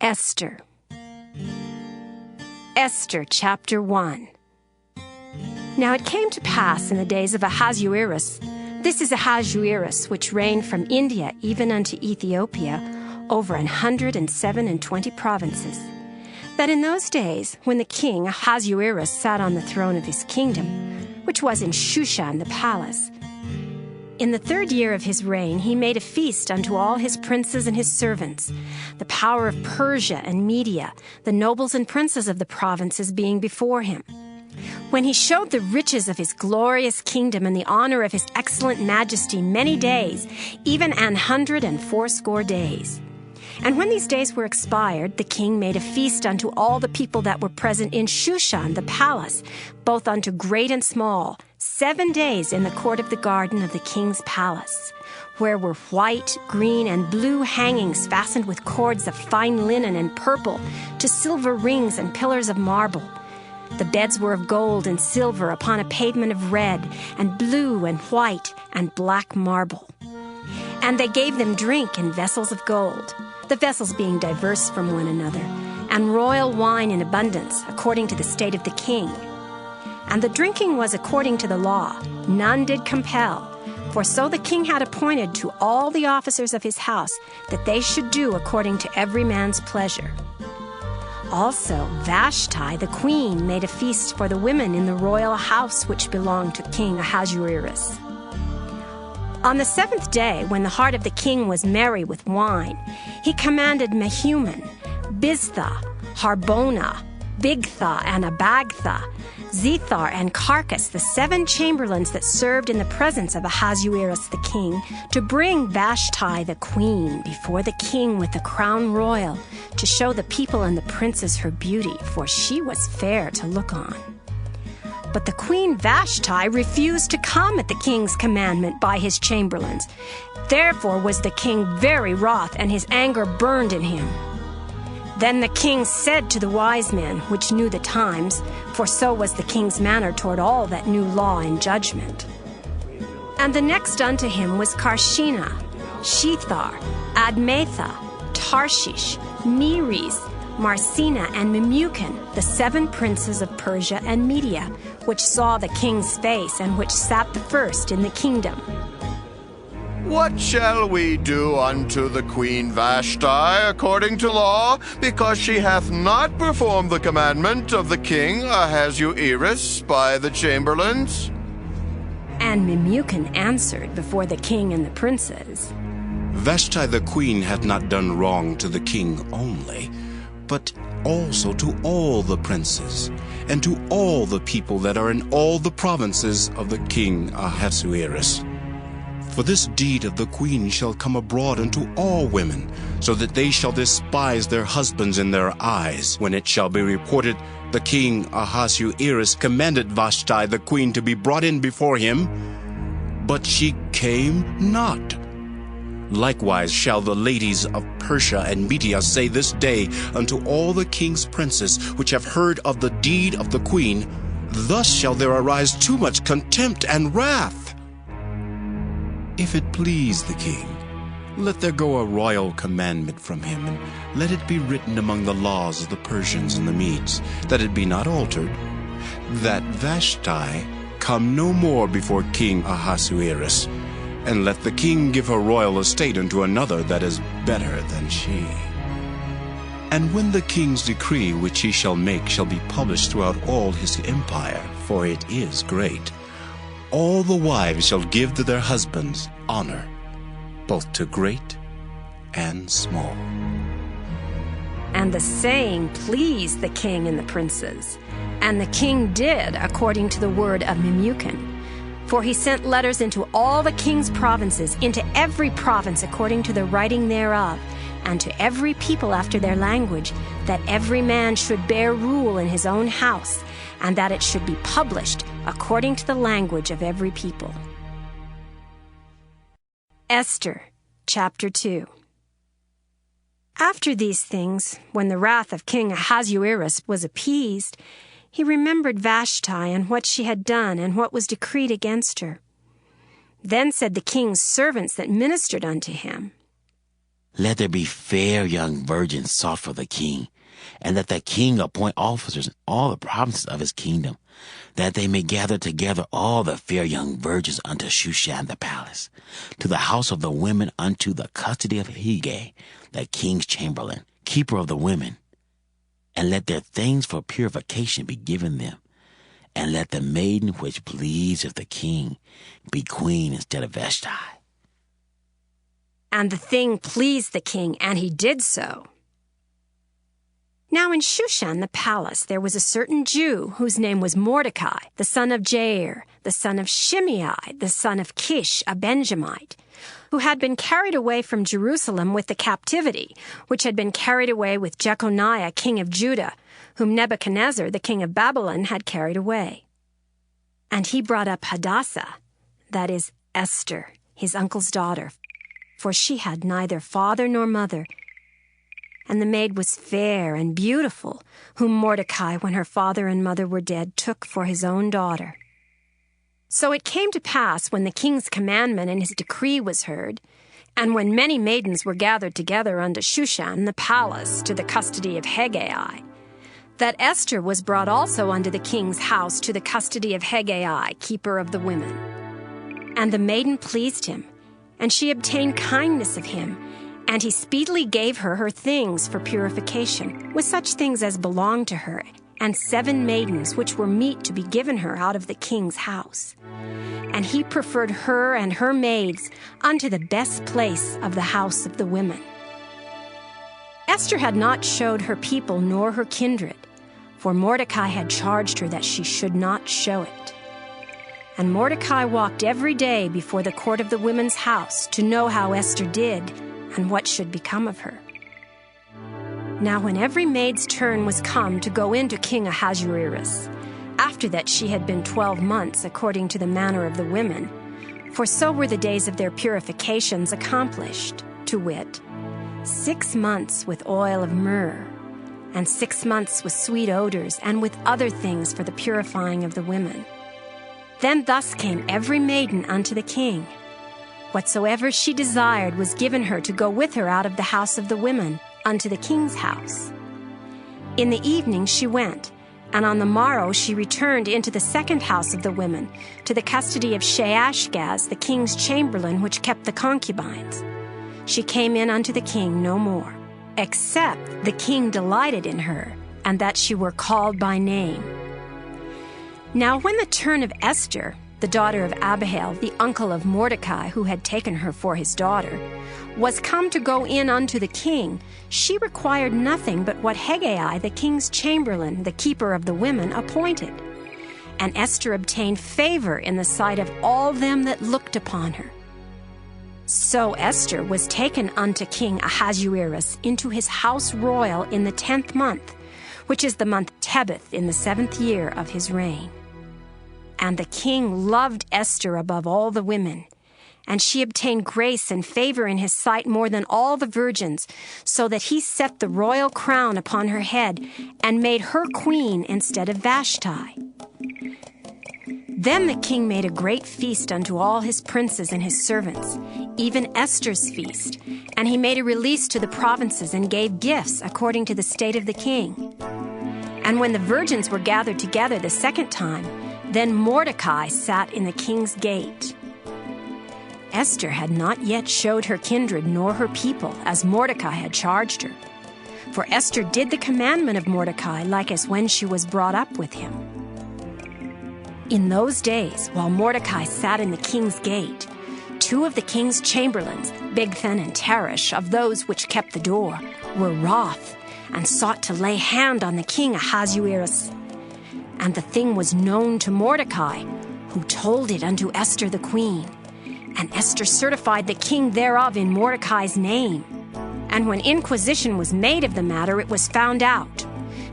Esther. Esther chapter 1. Now it came to pass in the days of Ahasuerus, this is Ahasuerus, which reigned from India even unto Ethiopia, over 127 provinces, that in those days, when the king Ahasuerus sat on the throne of his kingdom, which was in Shushan the palace, in the 3rd year of his reign, he made a feast unto all his princes and his servants, the power of Persia and Media, the nobles and princes of the provinces being before him. When he showed the riches of his glorious kingdom and the honor of his excellent majesty many days, even 180 days. And when these days were expired, the king made a feast unto all the people that were present in Shushan the palace, both unto great and small, 7 days in the court of the garden of the king's palace, where were white, green, and blue hangings fastened with cords of fine linen and purple, to silver rings and pillars of marble. The beds were of gold and silver upon a pavement of red, and blue and white and black marble. And they gave them drink in vessels of gold, the vessels being diverse from one another, and royal wine in abundance, according to the state of the king. And the drinking was according to the law, none did compel, for so the king had appointed to all the officers of his house that they should do according to every man's pleasure. Also Vashti the queen made a feast for the women in the royal house which belonged to King Ahasuerus. On the 7th day, when the heart of the king was merry with wine, he commanded Mehuman, Biztha, Harbona, Bigtha, and Abagtha, Zethar, and Carcas, the 7 chamberlains that served in the presence of Ahasuerus the king, to bring Vashti the queen before the king with the crown royal, to show the people and the princes her beauty, for she was fair to look on. But the queen Vashti refused to come at the king's commandment by his chamberlains. Therefore was the king very wroth, and his anger burned in him. Then the king said to the wise men, which knew the times, for so was the king's manner toward all that knew law and judgment. And the next unto him was Carshena, Shethar, Admatha, Tarshish, Meres, Marcina, and Memucan, the 7 princes of Persia and Media, which saw the king's face, and which sat the first in the kingdom. What shall we do unto the queen Vashti according to law, because she hath not performed the commandment of the king Ahasuerus by the chamberlains? And Memucan answered before the king and the princes, Vashti the queen hath not done wrong to the king only, but also to all the princes, and to all the people that are in all the provinces of the king Ahasuerus. For this deed of the queen shall come abroad unto all women, so that they shall despise their husbands in their eyes, when it shall be reported, the king Ahasuerus commanded Vashti the queen to be brought in before him, but she came not. Likewise shall the ladies of Persia and Media say this day unto all the king's princes, which have heard of the deed of the queen, thus shall there arise too much contempt and wrath. If it please the king, let there go a royal commandment from him, and let it be written among the laws of the Persians and the Medes, that it be not altered, that Vashti come no more before King Ahasuerus, and let the king give her royal estate unto another that is better than she. And when the king's decree which he shall make shall be published throughout all his empire, for it is great, all the wives shall give to their husbands honor, both to great and small. And the saying pleased the king and the princes. And the king did according to the word of Memucan. For he sent letters into all the king's provinces, into every province according to the writing thereof, and to every people after their language, that every man should bear rule in his own house, and that it should be published according to the language of every people. Esther chapter 2. After these things, when the wrath of King Ahasuerus was appeased, he remembered Vashti and what she had done and what was decreed against her. Then said the king's servants that ministered unto him, Let there be fair young virgins sought for the king, and let the king appoint officers in all the provinces of his kingdom, that they may gather together all the fair young virgins unto Shushan the palace, to the house of the women unto the custody of Hegai, the king's chamberlain, keeper of the women. And let their things for purification be given them, and let the maiden which pleaseth the king be queen instead of Vashti. And the thing pleased the king, and he did so. Now in Shushan the palace there was a certain Jew whose name was Mordecai, the son of Jair, the son of Shimei, the son of Kish, a Benjamite, who had been carried away from Jerusalem with the captivity, which had been carried away with Jeconiah, king of Judah, whom Nebuchadnezzar, the king of Babylon, had carried away. And he brought up Hadassah, that is, Esther, his uncle's daughter, for she had neither father nor mother. And the maid was fair and beautiful, whom Mordecai, when her father and mother were dead, took for his own daughter. So it came to pass, when the king's commandment and his decree was heard, and when many maidens were gathered together unto Shushan the palace to the custody of Hegai, that Esther was brought also unto the king's house to the custody of Hegai, keeper of the women. And the maiden pleased him, and she obtained kindness of him, and he speedily gave her her things for purification, with such things as belonged to her, and 7 maidens which were meet to be given her out of the king's house. And he preferred her and her maids unto the best place of the house of the women. Esther had not showed her people nor her kindred, for Mordecai had charged her that she should not show it. And Mordecai walked every day before the court of the women's house to know how Esther did and what should become of her. Now when every maid's turn was come to go in to King Ahasuerus, after that she had been 12 months according to the manner of the women, for so were the days of their purifications accomplished, to wit, 6 months with oil of myrrh, and 6 months with sweet odors, and with other things for the purifying of the women. Then thus came every maiden unto the king. Whatsoever she desired was given her to go with her out of the house of the women unto the king's house. In the evening she went, and on the morrow she returned into the second house of the women, to the custody of Sheashgaz, the king's chamberlain, which kept the concubines. She came in unto the king no more, except the king delighted in her, and that she were called by name. Now when the turn of Esther, the daughter of Abihail, the uncle of Mordecai, who had taken her for his daughter, was come to go in unto the king, she required nothing but what Hegai, the king's chamberlain, the keeper of the women, appointed. And Esther obtained favor in the sight of all them that looked upon her. So Esther was taken unto King Ahasuerus into his house royal in the 10th month, which is the month Tebeth, in the 7th year of his reign. And the king loved Esther above all the women, and she obtained grace and favor in his sight more than all the virgins, so that he set the royal crown upon her head and made her queen instead of Vashti. Then the king made a great feast unto all his princes and his servants, even Esther's feast, and he made a release to the provinces and gave gifts according to the state of the king. And when the virgins were gathered together the second time, then Mordecai sat in the king's gate. Esther had not yet showed her kindred nor her people, as Mordecai had charged her. For Esther did the commandment of Mordecai, like as when she was brought up with him. In those days, while Mordecai sat in the king's gate, 2 of the king's chamberlains, Bigthan and Teresh, of those which kept the door, were wroth, and sought to lay hand on the king Ahasuerus. And the thing was known to Mordecai, who told it unto Esther the queen. And Esther certified the king thereof in Mordecai's name. And when inquisition was made of the matter, it was found out.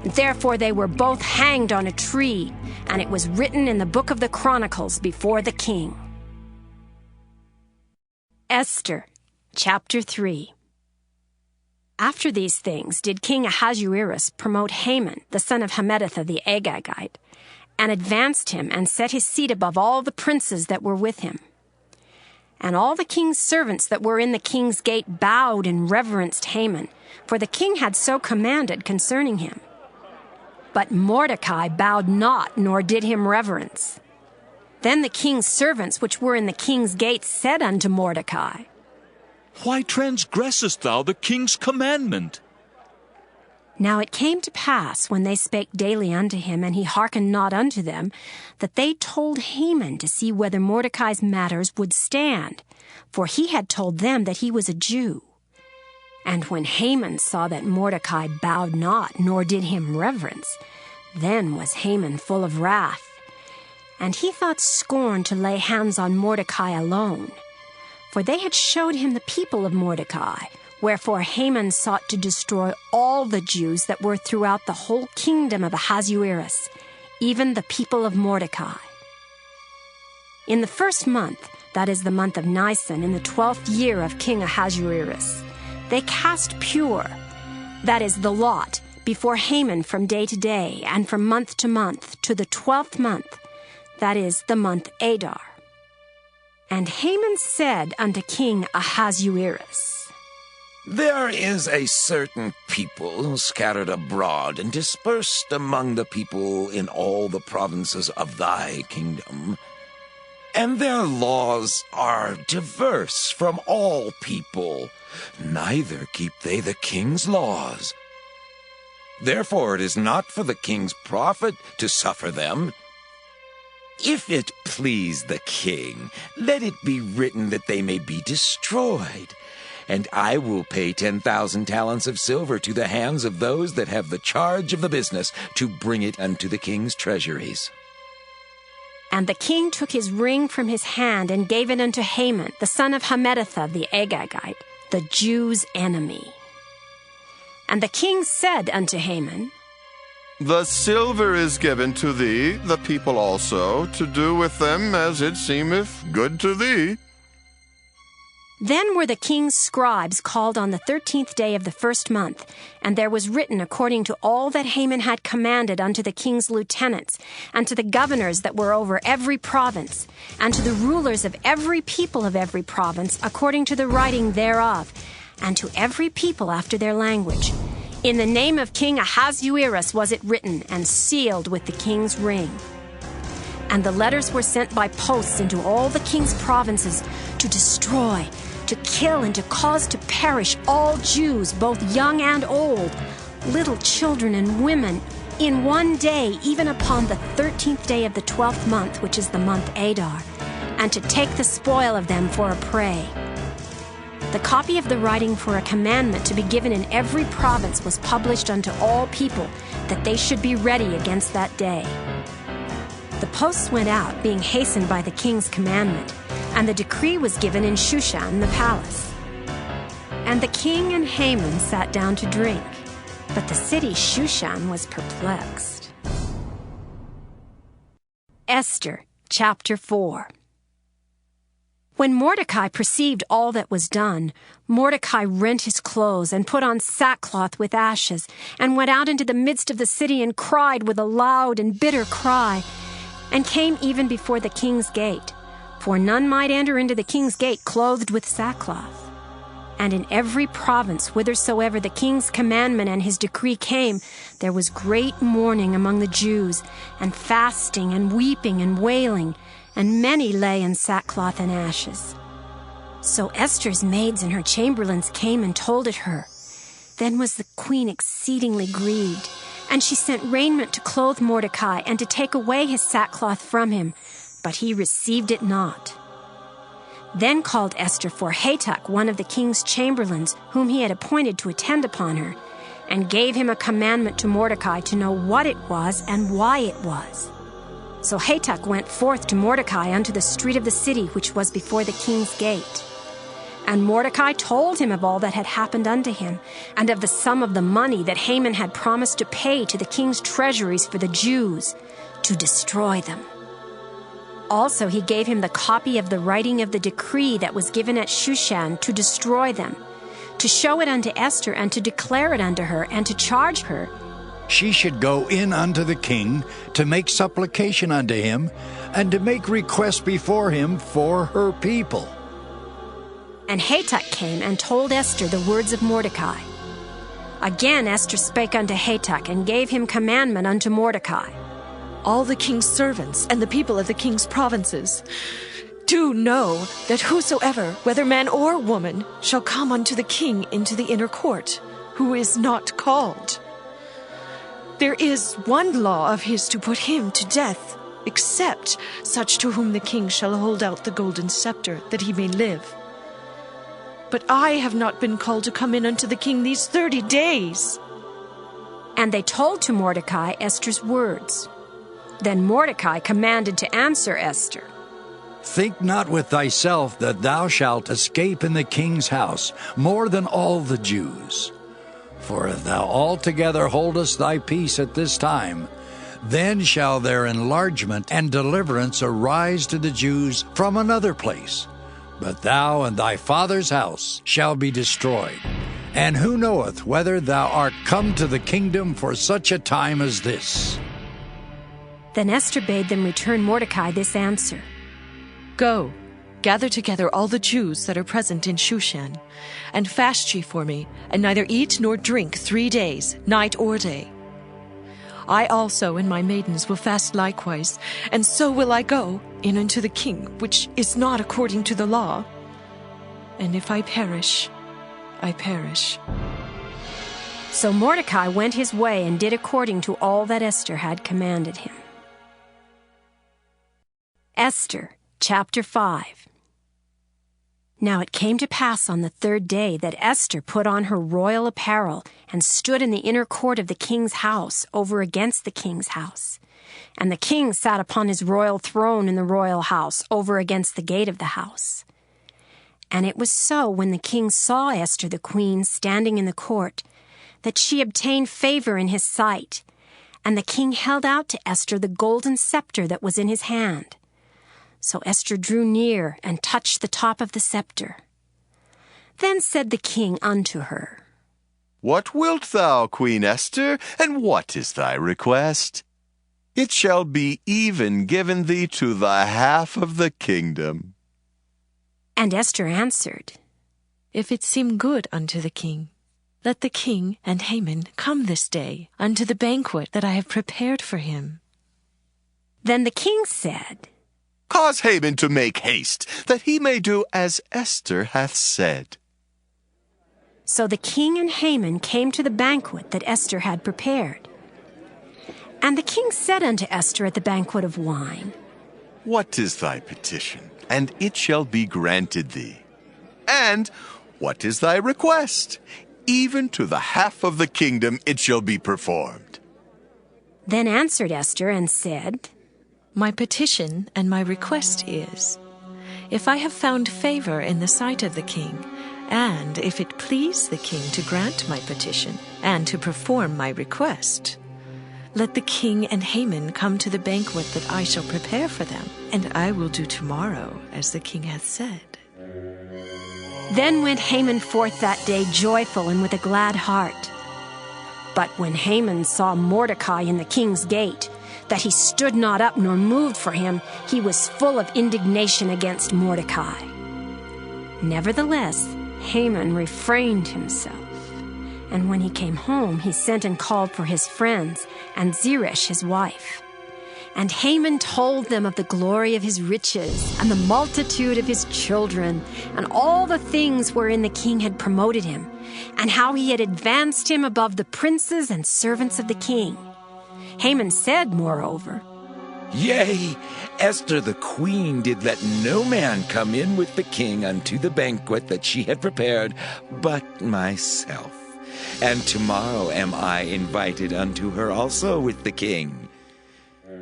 Therefore they were both hanged on a tree, and it was written in the book of the Chronicles before the king. Esther, chapter 3. After these things did King Ahasuerus promote Haman, the son of Hammedatha the Agagite, and advanced him and set his seat above all the princes that were with him. And all the king's servants that were in the king's gate bowed and reverenced Haman, for the king had so commanded concerning him. But Mordecai bowed not, nor did him reverence. Then the king's servants which were in the king's gate said unto Mordecai, Why transgressest thou the king's commandment? Now it came to pass, when they spake daily unto him, and he hearkened not unto them, that they told Haman to see whether Mordecai's matters would stand, for he had told them that he was a Jew. And when Haman saw that Mordecai bowed not, nor did him reverence, then was Haman full of wrath. And he thought scorn to lay hands on Mordecai alone, for they had showed him the people of Mordecai. Wherefore Haman sought to destroy all the Jews that were throughout the whole kingdom of Ahasuerus, even the people of Mordecai. In the first month, that is the month of Nisan, in the 12th year of King Ahasuerus, they cast pure, that is the lot, before Haman from day to day, and from month to month, to the 12th month, that is the month Adar. And Haman said unto King Ahasuerus, There is a certain people scattered abroad and dispersed among the people in all the provinces of thy kingdom, and their laws are diverse from all people, neither keep they the king's laws. Therefore it is not for the king's profit to suffer them. If it please the king, let it be written that they may be destroyed. And I will pay 10,000 talents of silver to the hands of those that have the charge of the business, to bring it unto the king's treasuries. And the king took his ring from his hand, and gave it unto Haman, the son of Hammedatha the Agagite, the Jews' enemy. And the king said unto Haman, The silver is given to thee, the people also, to do with them as it seemeth good to thee. Then were the king's scribes called on the 13th day of the first month, and there was written according to all that Haman had commanded unto the king's lieutenants, and to the governors that were over every province, and to the rulers of every people of every province, according to the writing thereof, and to every people after their language. In the name of King Ahasuerus was it written, and sealed with the king's ring. And the letters were sent by posts into all the king's provinces, to destroy, to kill, and to cause to perish all Jews, both young and old, little children and women, in one day, even upon the 13th day of the 12th month, which is the month Adar, and to take the spoil of them for a prey. The copy of the writing for a commandment to be given in every province was published unto all people, that they should be ready against that day. The posts went out, being hastened by the king's commandment, and the decree was given in Shushan the palace. And the king and Haman sat down to drink, but the city Shushan was perplexed. Esther, chapter 4. When Mordecai perceived all that was done, Mordecai rent his clothes and put on sackcloth with ashes, and went out into the midst of the city and cried with a loud and bitter cry, and came even before the king's gate. For none might enter into the king's gate clothed with sackcloth. And in every province whithersoever the king's commandment and his decree came, there was great mourning among the Jews, and fasting and weeping and wailing, and many lay in sackcloth and ashes. So Esther's maids and her chamberlains came and told it her. Then was the queen exceedingly grieved, and she sent raiment to clothe Mordecai, and to take away his sackcloth from him, but he received it not. Then called Esther for Hatach, one of the king's chamberlains, whom he had appointed to attend upon her, and gave him a commandment to Mordecai to know what it was and why it was. So Hatach went forth to Mordecai unto the street of the city, which was before the king's gate. And Mordecai told him of all that had happened unto him, and of the sum of the money that Haman had promised to pay to the king's treasuries for the Jews, to destroy them. Also he gave him the copy of the writing of the decree that was given at Shushan to destroy them, to show it unto Esther, and to declare it unto her, and to charge her, she should go in unto the king to make supplication unto him, and to make request before him for her people. And Hatach came and told Esther the words of Mordecai. Again Esther spake unto Hatach, and gave him commandment unto Mordecai. All the king's servants and the people of the king's provinces, do know that whosoever, whether man or woman, shall come unto the king into the inner court, who is not called, there is one law of his to put him to death, except such to whom the king shall hold out the golden scepter, that he may live. But I have not been called to come in unto the king these 30 days. And they told to Mordecai Esther's words. Then Mordecai commanded to answer Esther. Think not with thyself that thou shalt escape in the king's house more than all the Jews. For if thou altogether holdest thy peace at this time, then shall their enlargement and deliverance arise to the Jews from another place. But thou and thy father's house shall be destroyed. And who knoweth whether thou art come to the kingdom for such a time as this? Then Esther bade them return Mordecai this answer. Go, gather together all the Jews that are present in Shushan, and fast ye for me, and neither eat nor drink 3 days, night or day. I also and my maidens will fast likewise, and so will I go in unto the king, which is not according to the law. And if I perish, I perish. So Mordecai went his way and did according to all that Esther had commanded him. Esther, chapter 5. Now it came to pass on the 3rd day that Esther put on her royal apparel and stood in the inner court of the king's house over against the king's house. And the king sat upon his royal throne in the royal house over against the gate of the house. And it was so, when the king saw Esther the queen standing in the court, that she obtained favor in his sight. And the king held out to Esther the golden scepter that was in his hand. So Esther drew near and touched the top of the scepter. Then said the king unto her, What wilt thou, Queen Esther, and what is thy request? It shall be even given thee to the half of the kingdom. And Esther answered, If it seem good unto the king, let the king and Haman come this day unto the banquet that I have prepared for him. Then the king said, Cause Haman to make haste, that he may do as Esther hath said. So the king and Haman came to the banquet that Esther had prepared. And the king said unto Esther at the banquet of wine, What is thy petition? And it shall be granted thee. And what is thy request? Even to the half of the kingdom it shall be performed. Then answered Esther and said, My petition and my request is, if I have found favor in the sight of the king, and if it please the king to grant my petition and to perform my request, let the king and Haman come to the banquet that I shall prepare for them, and I will do tomorrow as the king hath said. Then went Haman forth that day joyful and with a glad heart. But when Haman saw Mordecai in the king's gate, that he stood not up nor moved for him, he was full of indignation against Mordecai. Nevertheless, Haman refrained himself. And when he came home, he sent and called for his friends and Zeresh his wife. And Haman told them of the glory of his riches and the multitude of his children and all the things wherein the king had promoted him, and how he had advanced him above the princes and servants of the king. Haman said, moreover, Yea, Esther the queen did let no man come in with the king unto the banquet that she had prepared, but myself. And tomorrow am I invited unto her also with the king.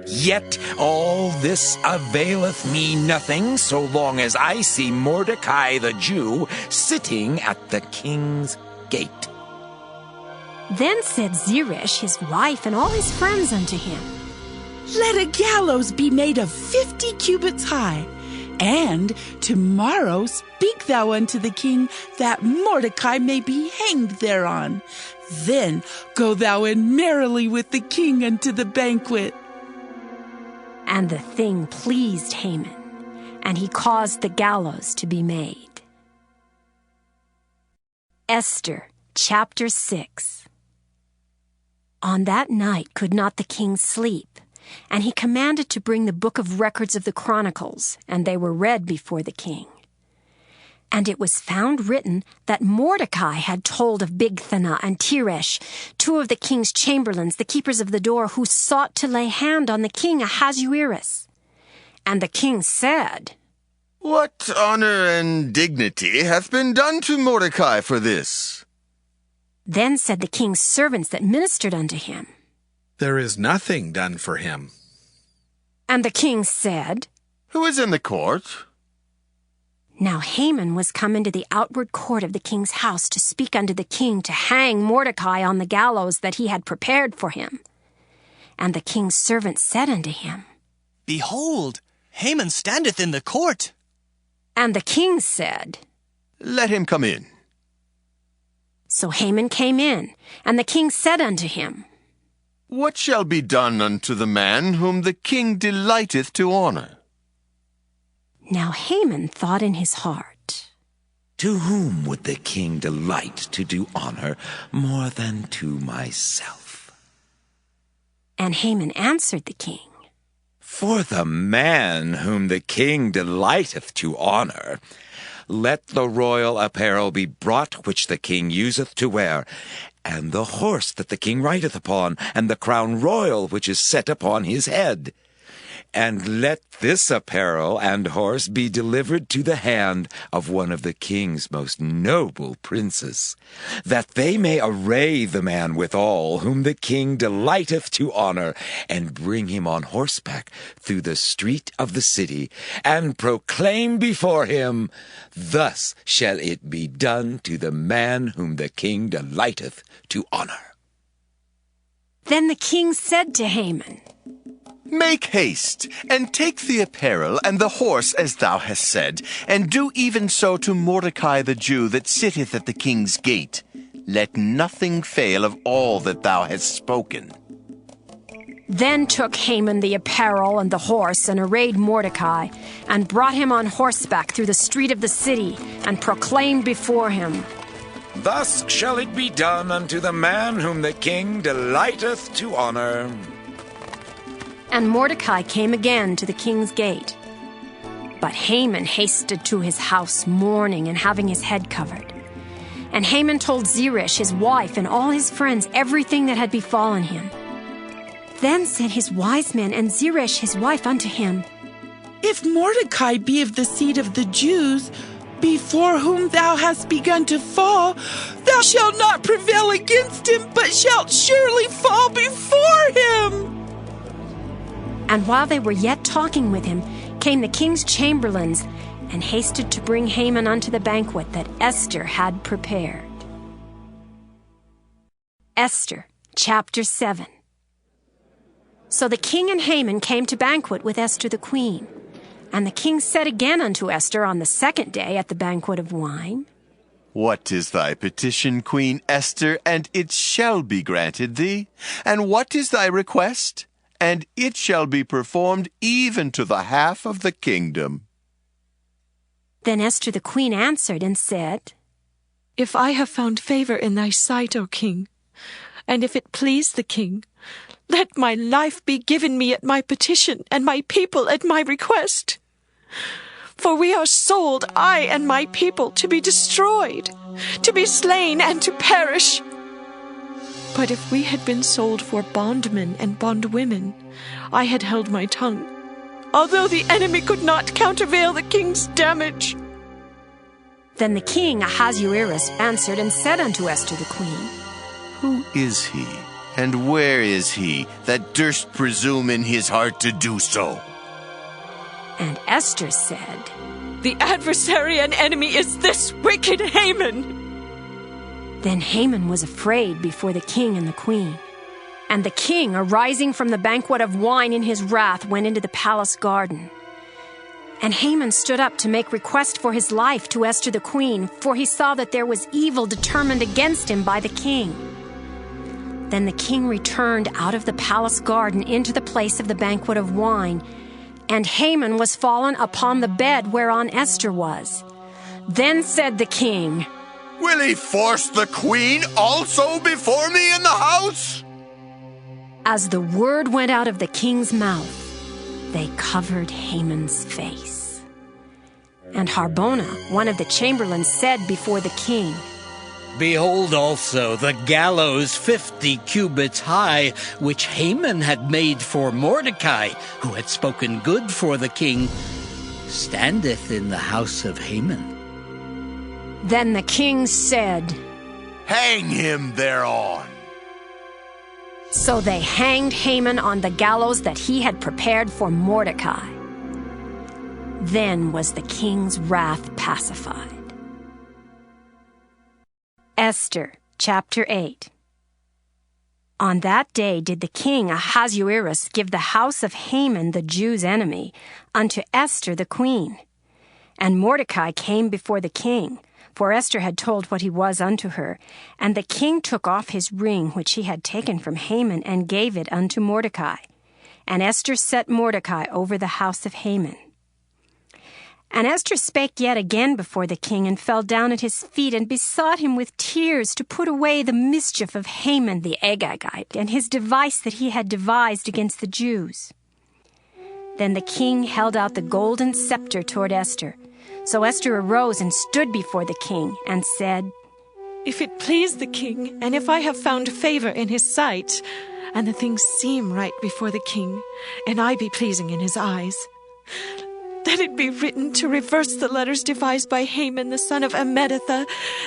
Yet all this availeth me nothing, so long as I see Mordecai the Jew sitting at the king's gate. Then said Zeresh his wife and all his friends unto him, Let a gallows be made of 50 cubits high, and tomorrow speak thou unto the king, that Mordecai may be hanged thereon. Then go thou in merrily with the king unto the banquet. And the thing pleased Haman, and he caused the gallows to be made. Esther, chapter 6. On that night could not the king sleep, and he commanded to bring the book of records of the Chronicles, and they were read before the king. And it was found written that Mordecai had told of Bigthana and Teresh, two of the king's chamberlains, the keepers of the door, who sought to lay hand on the king Ahasuerus. And the king said, What honor and dignity hath been done to Mordecai for this? Then said the king's servants that ministered unto him, There is nothing done for him. And the king said, Who is in the court? Now Haman was come into the outward court of the king's house to speak unto the king to hang Mordecai on the gallows that he had prepared for him. And the king's servant said unto him, Behold, Haman standeth in the court. And the king said, Let him come in. So Haman came in, and the king said unto him, What shall be done unto the man whom the king delighteth to honor? Now Haman thought in his heart, To whom would the king delight to do honor more than to myself? And Haman answered the king, For the man whom the king delighteth to honor, let the royal apparel be brought which the king useth to wear, and the horse that the king rideth upon, and the crown royal which is set upon his head. And let this apparel and horse be delivered to the hand of one of the king's most noble princes, that they may array the man withal whom the king delighteth to honor, and bring him on horseback through the street of the city, and proclaim before him, Thus shall it be done to the man whom the king delighteth to honor. Then the king said to Haman, Make haste, and take the apparel and the horse as thou hast said, and do even so to Mordecai the Jew that sitteth at the king's gate. Let nothing fail of all that thou hast spoken. Then took Haman the apparel and the horse, and arrayed Mordecai, and brought him on horseback through the street of the city, and proclaimed before him, Thus shall it be done unto the man whom the king delighteth to honor. And Mordecai came again to the king's gate. But Haman hasted to his house mourning and having his head covered. And Haman told Zeresh his wife and all his friends everything that had befallen him. Then said his wise men and Zeresh his wife unto him, If Mordecai be of the seed of the Jews, before whom thou hast begun to fall, thou shalt not prevail against him, but shalt surely fall before him. And while they were yet talking with him, came the king's chamberlains, and hasted to bring Haman unto the banquet that Esther had prepared. Esther, chapter 7. So the king and Haman came to banquet with Esther the queen. And the king said again unto Esther on the second day at the banquet of wine, What is thy petition, Queen Esther, and it shall be granted thee? And what is thy request? And it shall be performed even to the half of the kingdom. Then Esther the queen answered and said, If I have found favor in thy sight, O king, and if it please the king, let my life be given me at my petition, and my people at my request. For we are sold, I and my people, to be destroyed, to be slain, and to perish. But if we had been sold for bondmen and bondwomen, I had held my tongue, although the enemy could not countervail the king's damage. Then the king Ahasuerus answered and said unto Esther the queen, Who is he, and where is he, that durst presume in his heart to do so? And Esther said, The adversary and enemy is this wicked Haman. Then Haman was afraid before the king and the queen. And the king, arising from the banquet of wine in his wrath, went into the palace garden. And Haman stood up to make request for his life to Esther the queen, for he saw that there was evil determined against him by the king. Then the king returned out of the palace garden into the place of the banquet of wine, and Haman was fallen upon the bed whereon Esther was. Then said the king, Will he force the queen also before me in the house? As the word went out of the king's mouth, they covered Haman's face. And Harbona, one of the chamberlains, said before the king, Behold also the gallows 50 cubits high, which Haman had made for Mordecai, who had spoken good for the king, standeth in the house of Haman. Then the king said, Hang him thereon. So they hanged Haman on the gallows that he had prepared for Mordecai. Then was the king's wrath pacified. Esther, chapter 8. On that day did the king Ahasuerus give the house of Haman the Jews' enemy unto Esther the queen. And Mordecai came before the king, for Esther had told what he was unto her. And the king took off his ring which he had taken from Haman, and gave it unto Mordecai. And Esther set Mordecai over the house of Haman. And Esther spake yet again before the king, and fell down at his feet, and besought him with tears to put away the mischief of Haman the Agagite, and his device that he had devised against the Jews. Then the king held out the golden scepter toward Esther. So Esther arose and stood before the king, and said, If it please the king, and if I have found favor in his sight, and the things seem right before the king, and I be pleasing in his eyes, let it be written to reverse the letters devised by Haman the son of Ammedatha,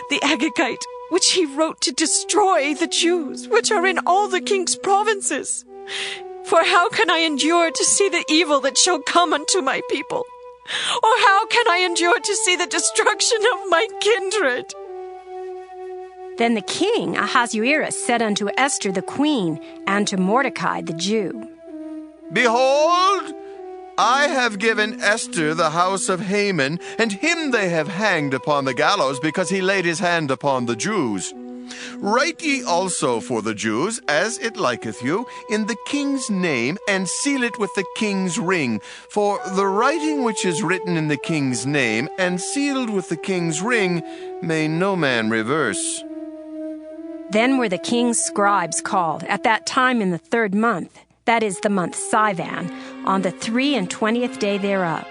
the Agagite, which he wrote to destroy the Jews, which are in all the king's provinces. For how can I endure to see the evil that shall come unto my people? Or how can I endure to see the destruction of my kindred? Then the king Ahasuerus said unto Esther the queen, and to Mordecai the Jew, Behold, I have given Esther the house of Haman, and him they have hanged upon the gallows, because he laid his hand upon the Jews. Write ye also for the Jews, as it liketh you, in the king's name, and seal it with the king's ring. For the writing which is written in the king's name, and sealed with the king's ring, may no man reverse. Then were the king's scribes called, at that time in the 3rd month, that is the month Sivan, on the 23 day thereof.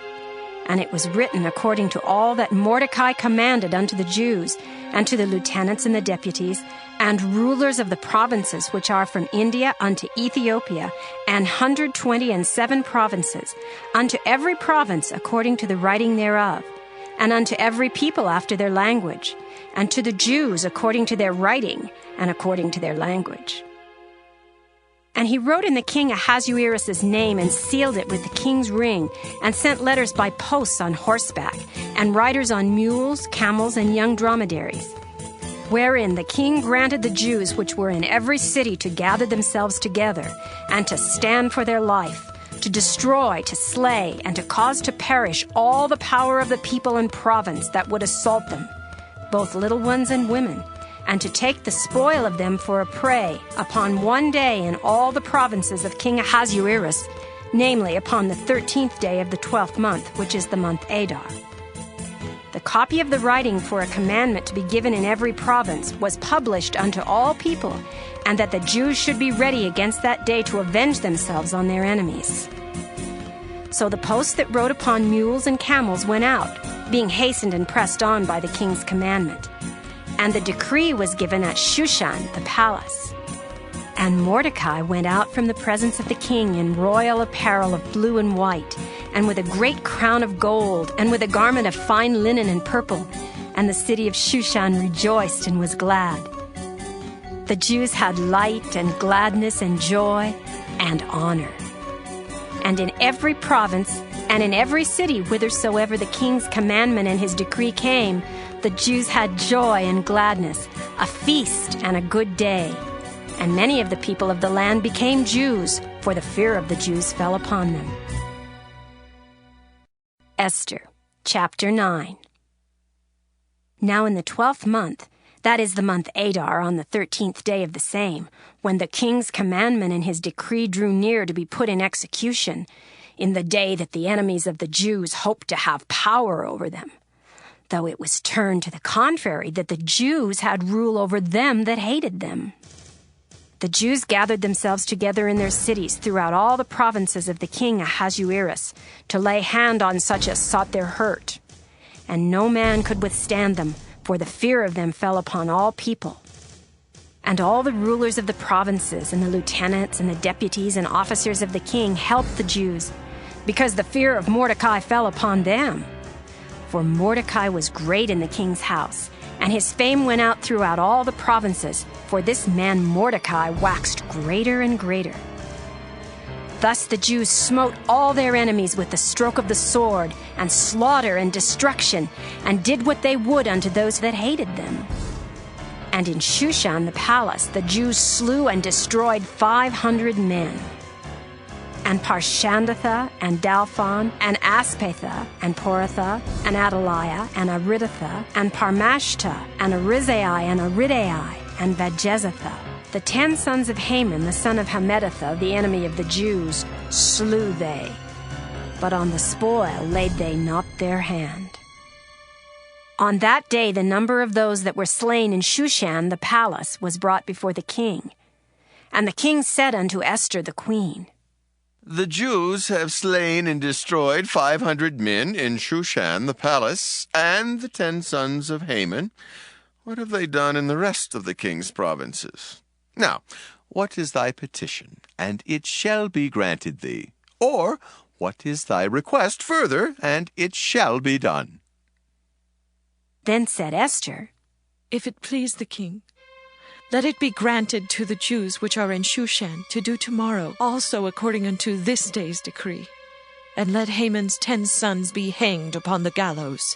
And it was written according to all that Mordecai commanded unto the Jews, and to the lieutenants and the deputies, and rulers of the provinces which are from India unto Ethiopia, and 127 provinces, unto every province according to the writing thereof, and unto every people after their language, and to the Jews according to their writing, and according to their language. And he wrote in the king Ahasuerus' name, and sealed it with the king's ring, and sent letters by posts on horseback, and riders on mules, camels, and young dromedaries, wherein the king granted the Jews which were in every city to gather themselves together, and to stand for their life, to destroy, to slay, and to cause to perish all the power of the people and province that would assault them, both little ones and women, and to take the spoil of them for a prey upon one day in all the provinces of King Ahasuerus, namely upon the 13th day of the 12th month, which is the month Adar. The copy of the writing for a commandment to be given in every province was published unto all people, and that the Jews should be ready against that day to avenge themselves on their enemies. So the posts that rode upon mules and camels went out, being hastened and pressed on by the king's commandment. And the decree was given at Shushan, the palace. And Mordecai went out from the presence of the king in royal apparel of blue and white, and with a great crown of gold, and with a garment of fine linen and purple. And the city of Shushan rejoiced and was glad. The Jews had light and gladness and joy and honor. And in every province and in every city whithersoever the king's commandment and his decree came, the Jews had joy and gladness, a feast and a good day. And many of the people of the land became Jews, for the fear of the Jews fell upon them. Esther, chapter 9. Now in the 12th month, that is the month Adar, on the 13th day of the same, when the king's commandment and his decree drew near to be put in execution, in the day that the enemies of the Jews hoped to have power over them, though it was turned to the contrary, that the Jews had rule over them that hated them. The Jews gathered themselves together in their cities throughout all the provinces of the king Ahasuerus to lay hand on such as sought their hurt. And no man could withstand them, for the fear of them fell upon all people. And all the rulers of the provinces and the lieutenants and the deputies and officers of the king helped the Jews, because the fear of Mordecai fell upon them. For Mordecai was great in the king's house, and his fame went out throughout all the provinces, for this man Mordecai waxed greater and greater. Thus the Jews smote all their enemies with the stroke of the sword, and slaughter and destruction, and did what they would unto those that hated them. And in Shushan the palace the Jews slew and destroyed 500 men. And Parshandatha, and Dalphon, and Aspatha, and Poratha, and Adaliah, and Aridatha, and Parmashta, and Arizai, and Aridai, and Vajezatha, the 10 sons of Haman, the son of Hammedatha, the enemy of the Jews, slew they. But on the spoil laid they not their hand. On that day the number of those that were slain in Shushan the palace was brought before the king. And the king said unto Esther the queen, The Jews have slain and destroyed 500 men in Shushan the palace, and the 10 sons of Haman. What have they done in the rest of the king's provinces? Now, what is thy petition, and it shall be granted thee? Or, what is thy request further, and it shall be done? Then said Esther, If it please the king, let it be granted to the Jews which are in Shushan to do tomorrow also according unto this day's decree, and let Haman's 10 sons be hanged upon the gallows.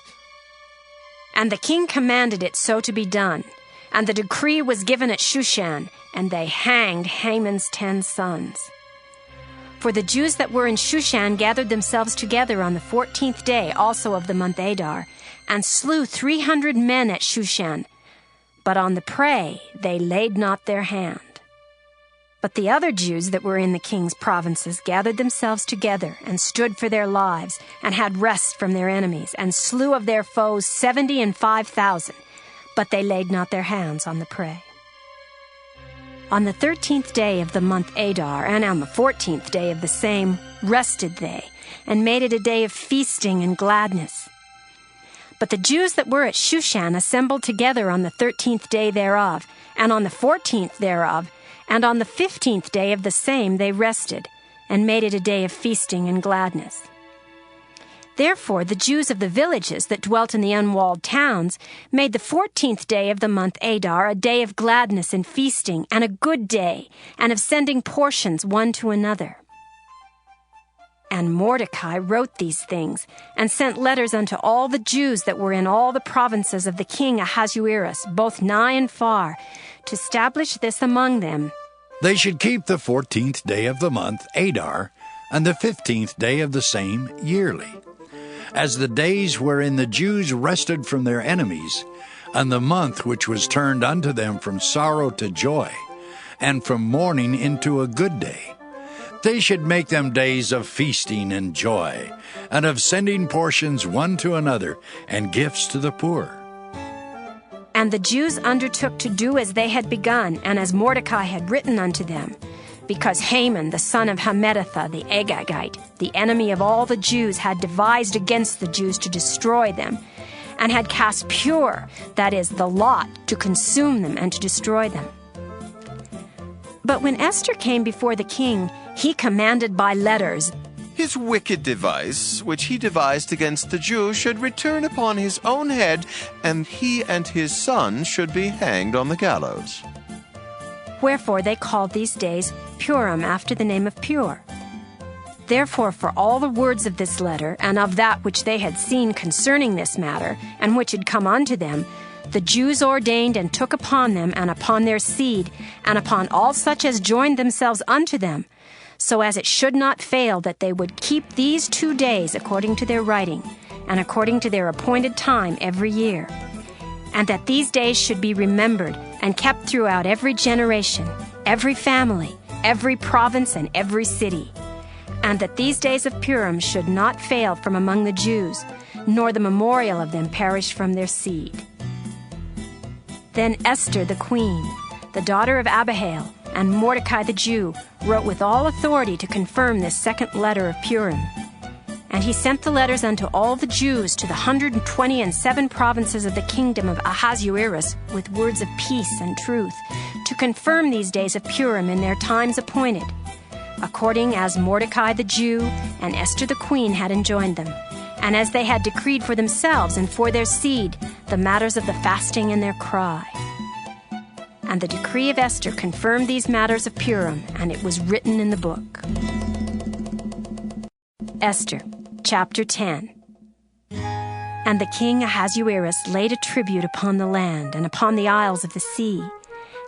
And the king commanded it so to be done, and the decree was given at Shushan, and they hanged Haman's 10 sons. For the Jews that were in Shushan gathered themselves together on the 14th day also of the month Adar, and slew 300 men at Shushan. But on the prey they laid not their hand. But the other Jews that were in the king's provinces gathered themselves together, and stood for their lives, and had rest from their enemies, and slew of their foes 75,000, but they laid not their hands on the prey. On the 13th day of the month Adar, and on the 14th day of the same, rested they, and made it a day of feasting and gladness. But the Jews that were at Shushan assembled together on the 13th day thereof, and on the 14th thereof, and on the 15th day of the same they rested, and made it a day of feasting and gladness. Therefore the Jews of the villages that dwelt in the unwalled towns made the 14th day of the month Adar a day of gladness and feasting, and a good day, and of sending portions one to another. And Mordecai wrote these things, and sent letters unto all the Jews that were in all the provinces of the king Ahasuerus, both nigh and far, to establish this among them. They should keep the 14th day of the month Adar, and the 15th day of the same yearly, as the days wherein the Jews rested from their enemies, and the month which was turned unto them from sorrow to joy, and from mourning into a good day. They should make them days of feasting and joy, and of sending portions one to another, and gifts to the poor. And the Jews undertook to do as they had begun, and as Mordecai had written unto them, because Haman the son of Hammedatha the Agagite, the enemy of all the Jews, had devised against the Jews to destroy them, and had cast pure, that is, the lot, to consume them and to destroy them. But when Esther came before the king, he commanded by letters, His wicked device, which he devised against the Jews, should return upon his own head, and he and his sons should be hanged on the gallows. Wherefore they called these days Purim, after the name of Pur. Therefore for all the words of this letter, and of that which they had seen concerning this matter, and which had come unto them, the Jews ordained and took upon them, and upon their seed, and upon all such as joined themselves unto them, so as it should not fail that they would keep these 2 days according to their writing, and according to their appointed time every year, and that these days should be remembered and kept throughout every generation, every family, every province, and every city, and that these days of Purim should not fail from among the Jews, nor the memorial of them perish from their seed. Then Esther the queen, the daughter of Abihail, and Mordecai the Jew wrote with all authority to confirm this second letter of Purim. And he sent the letters unto all the Jews to the 127 provinces of the kingdom of Ahasuerus with words of peace and truth, to confirm these days of Purim in their times appointed, according as Mordecai the Jew and Esther the queen had enjoined them, and as they had decreed for themselves and for their seed the matters of the fasting and their cry. And the decree of Esther confirmed these matters of Purim, and it was written in the book. Esther, chapter 10. And the king Ahasuerus laid a tribute upon the land and upon the isles of the sea,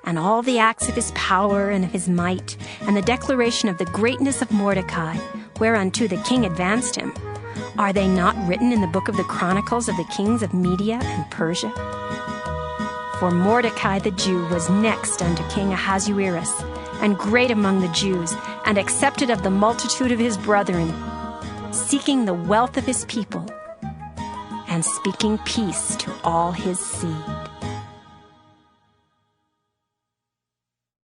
and all the acts of his power and of his might, and the declaration of the greatness of Mordecai, whereunto the king advanced him. Are they not written in the book of the chronicles of the kings of Media and Persia? For Mordecai the Jew was next unto King Ahasuerus, and great among the Jews, and accepted of the multitude of his brethren, seeking the wealth of his people, and speaking peace to all his seed.